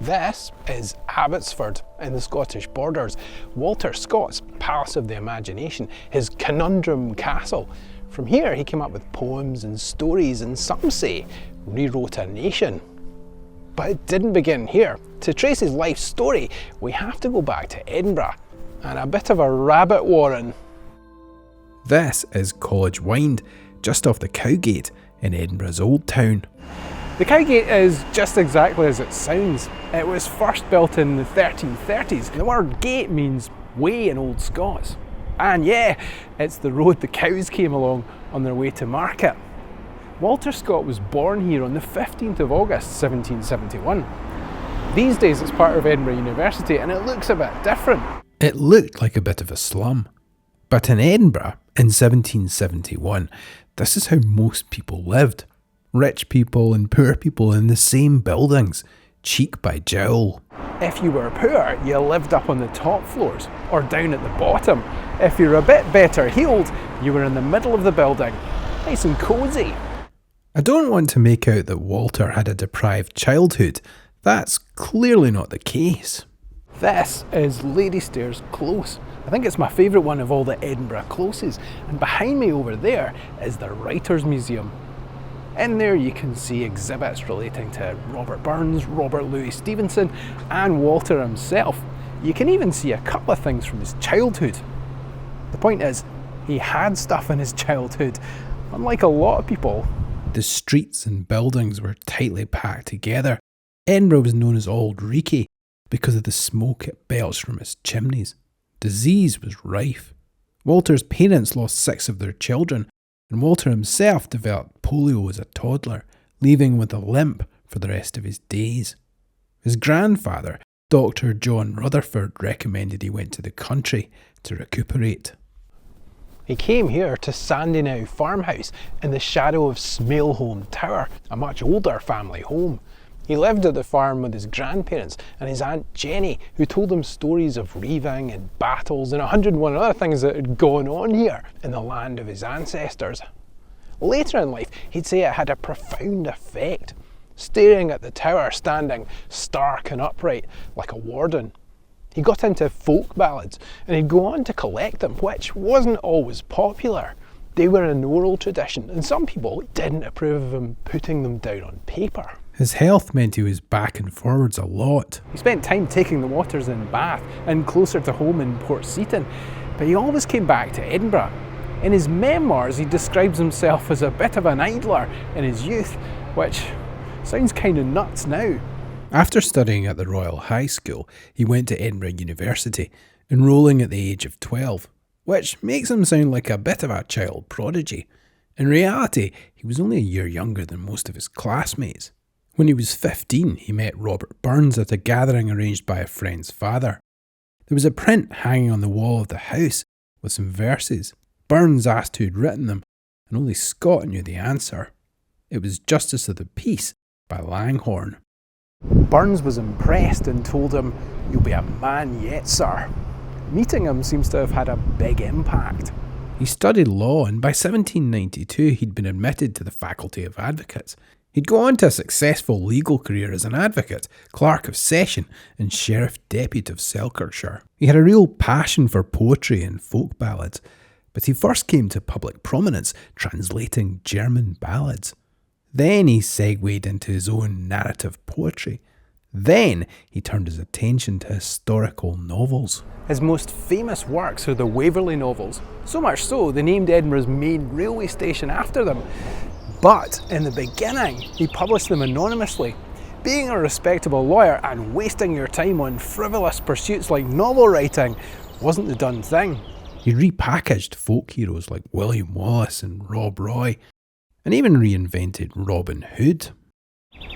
This is Abbotsford in the Scottish borders, Walter Scott's Palace of the Imagination, his conundrum castle. From here he came up with poems and stories, and some say rewrote a nation. But it didn't begin here. To trace his life story, we have to go back to Edinburgh, and a bit of a rabbit warren. This is College Wynd, just off the Cowgate in Edinburgh's Old Town. The Cowgate is just exactly as it sounds. It was first built in the 1330s. The word gate means way in Old Scots. And yeah, it's the road the cows came along on their way to market. Walter Scott was born here on the 15th of August 1771. These days it's part of Edinburgh University and it looks a bit different. It looked like a bit of a slum. But in Edinburgh in 1771, this is how most people lived. Rich people and poor people in the same buildings, cheek by jowl. If you were poor, you lived up on the top floors or down at the bottom. If you were a bit better heeled, you were in the middle of the building, nice and cosy. I don't want to make out that Walter had a deprived childhood. That's clearly not the case. This is Lady Stairs Close. I think it's my favourite one of all the Edinburgh closes. And behind me over there is the Writers' Museum. In there you can see exhibits relating to Robert Burns, Robert Louis Stevenson and Walter himself. You can even see a couple of things from his childhood. The point is, he had stuff in his childhood, unlike a lot of people. The streets and buildings were tightly packed together. Edinburgh was known as Auld Reekie because of the smoke it belched from its chimneys. Disease was rife. Walter's parents lost 6 of their children, and Walter himself developed polio as a toddler, leaving with a limp for the rest of his days. His grandfather, Dr. John Rutherford, recommended he went to the country to recuperate. He came here to Sandyknow farmhouse in the shadow of Smailholm Tower, a much older family home. He lived at the farm with his grandparents and his Aunt Jenny, who told him stories of reaving and battles and 101 other things that had gone on here in the land of his ancestors. Later in life, he'd say it had a profound effect, staring at the tower standing stark and upright like a warden. He got into folk ballads and he'd go on to collect them, which wasn't always popular. They were an oral tradition and some people didn't approve of him putting them down on paper. His health meant he was back and forwards a lot. He spent time taking the waters in Bath and closer to home in Portseaton, but he always came back to Edinburgh. In his memoirs he describes himself as a bit of an idler in his youth, which sounds kind of nuts now. After studying at the Royal High School, he went to Edinburgh University, enrolling at the age of 12, which makes him sound like a bit of a child prodigy. In reality, he was only a year younger than most of his classmates. When he was 15, he met Robert Burns at a gathering arranged by a friend's father. There was a print hanging on the wall of the house with some verses. Burns asked who had written them, and only Scott knew the answer. It was Justice of the Peace by Langhorne. Burns was impressed and told him, "You'll be a man yet, sir." Meeting him seems to have had a big impact. He studied law, and by 1792 he'd been admitted to the Faculty of Advocates. He'd go on to a successful legal career as an advocate, clerk of session and sheriff depute of Selkirkshire. He had a real passion for poetry and folk ballads, but he first came to public prominence translating German ballads. Then he segued into his own narrative poetry. Then he turned his attention to historical novels. His most famous works are the Waverly novels, so much so they named Edinburgh's main railway station after them. But in the beginning, he published them anonymously. Being a respectable lawyer and wasting your time on frivolous pursuits like novel writing wasn't the done thing. He repackaged folk heroes like William Wallace and Rob Roy, and even reinvented Robin Hood.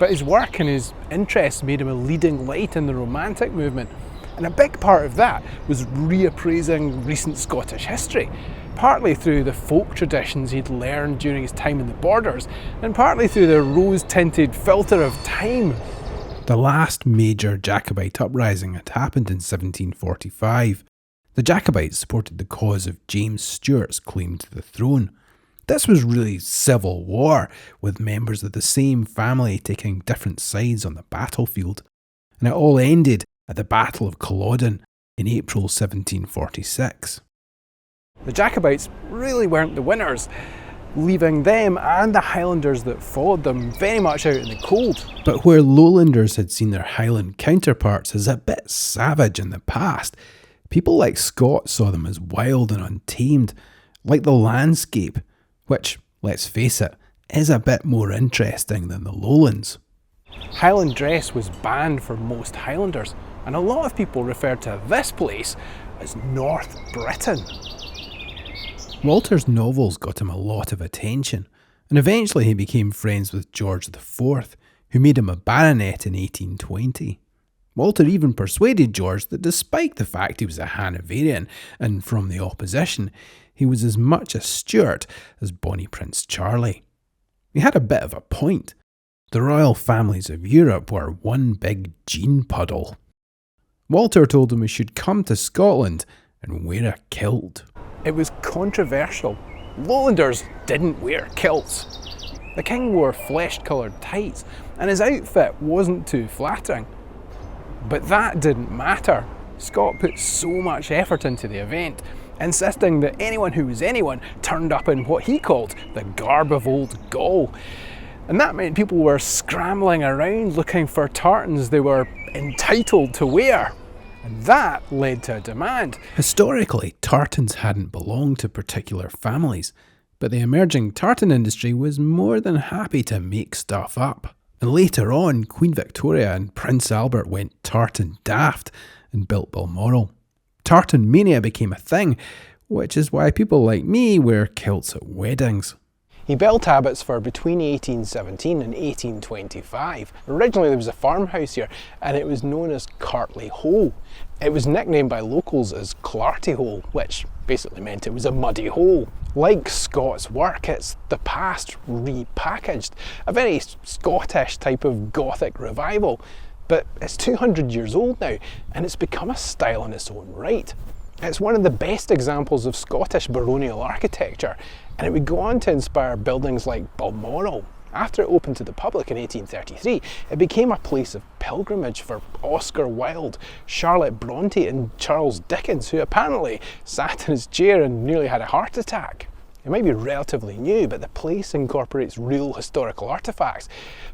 But his work and his interests made him a leading light in the Romantic movement, and a big part of that was reappraising recent Scottish history, partly through the folk traditions he'd learned during his time in the borders, and partly through the rose-tinted filter of time. The last major Jacobite uprising had happened in 1745. The Jacobites supported the cause of James Stuart's claim to the throne. This was really civil war, with members of the same family taking different sides on the battlefield. and it all ended at the Battle of Culloden in April 1746. The Jacobites really weren't the winners, leaving them and the Highlanders that followed them very much out in the cold. But where Lowlanders had seen their Highland counterparts as a bit savage in the past, people like Scott saw them as wild and untamed, like the landscape, which, let's face it, is a bit more interesting than the Lowlands. Highland dress was banned for most Highlanders, and a lot of people referred to this place as North Britain. Walter's novels got him a lot of attention, and eventually he became friends with George IV, who made him a baronet in 1820. Walter even persuaded George that despite the fact he was a Hanoverian and from the opposition, he was as much a Stuart as Bonnie Prince Charlie. He had a bit of a point. The royal families of Europe were one big gene puddle. Walter told him he should come to Scotland and wear a kilt. It was controversial. Lowlanders didn't wear kilts. The king wore flesh-coloured tights, and his outfit wasn't too flattering. But that didn't matter. Scott put so much effort into the event, insisting that anyone who was anyone turned up in what he called the garb of old Gaul. And that meant people were scrambling around looking for tartans they were entitled to wear. And that led to a demand. Historically, tartans hadn't belonged to particular families, but the emerging tartan industry was more than happy to make stuff up. And later on, Queen Victoria and Prince Albert went tartan daft and built Balmoral. Tartan mania became a thing, which is why people like me wear kilts at weddings. He built Abbotts for between 1817 and 1825. Originally there was a farmhouse here and it was known as Cartley Hole. It was nicknamed by locals as Clarty Hole, which basically meant it was a muddy hole. Like Scott's work, it's the past repackaged, a very Scottish type of Gothic revival. But it's 200 years old now and it's become a style in its own right. It's one of the best examples of Scottish baronial architecture, and it would go on to inspire buildings like Balmoral. After it opened to the public in 1833, it became a place of pilgrimage for Oscar Wilde, Charlotte Bronte and Charles Dickens, who apparently sat in his chair and nearly had a heart attack. It might be relatively new, but the place incorporates real historical artefacts.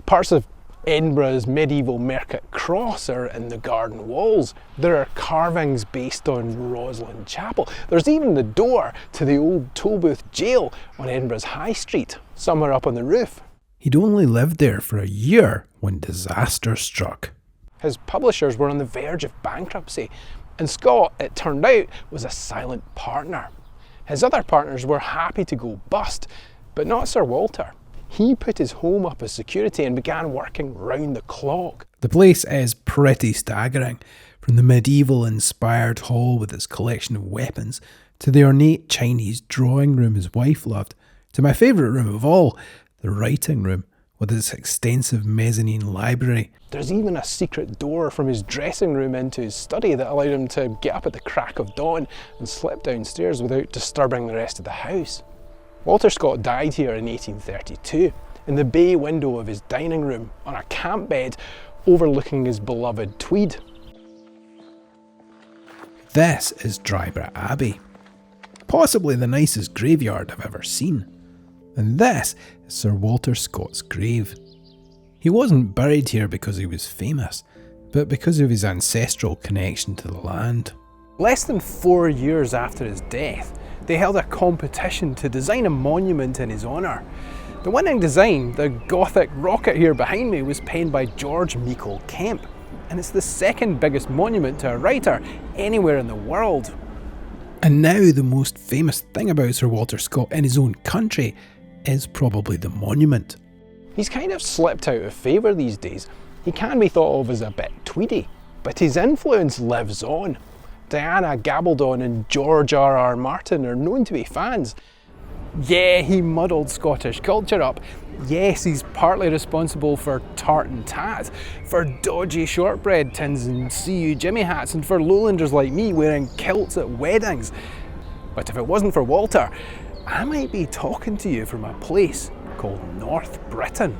Parts of Edinburgh's medieval Mercat Cross are in the garden walls. There are carvings based on Roslin Chapel. There's even the door to the old Tolbooth jail on Edinburgh's High Street, somewhere up on the roof. He'd only lived there for a year when disaster struck. His publishers were on the verge of bankruptcy, and Scott, it turned out, was a silent partner. His other partners were happy to go bust, but not Sir Walter. He put his home up as security and began working round the clock. The place is pretty staggering, from the medieval-inspired hall with its collection of weapons, to the ornate Chinese drawing room his wife loved, to my favourite room of all, the writing room, with its extensive mezzanine library. There's even a secret door from his dressing room into his study that allowed him to get up at the crack of dawn and slip downstairs without disturbing the rest of the house. Walter Scott died here in 1832, in the bay window of his dining room, on a camp bed overlooking his beloved Tweed. This is Drybrough Abbey, possibly the nicest graveyard I've ever seen. And this is Sir Walter Scott's grave. He wasn't buried here because he was famous, but because of his ancestral connection to the land. Less than 4 years after his death, they held a competition to design a monument in his honour. The winning design, the Gothic rocket here behind me, was penned by George Meikle Kemp, and it's the second biggest monument to a writer anywhere in the world. And now the most famous thing about Sir Walter Scott in his own country is probably the monument. He's kind of slipped out of favour these days. He can be thought of as a bit tweedy, but his influence lives on. Diana Gabaldon and George R.R. Martin are known to be fans. Yeah, he muddled Scottish culture up. Yes, he's partly responsible for tartan tat, for dodgy shortbread tins and CU Jimmy hats, and for lowlanders like me wearing kilts at weddings. But if it wasn't for Walter, I might be talking to you from a place called North Britain.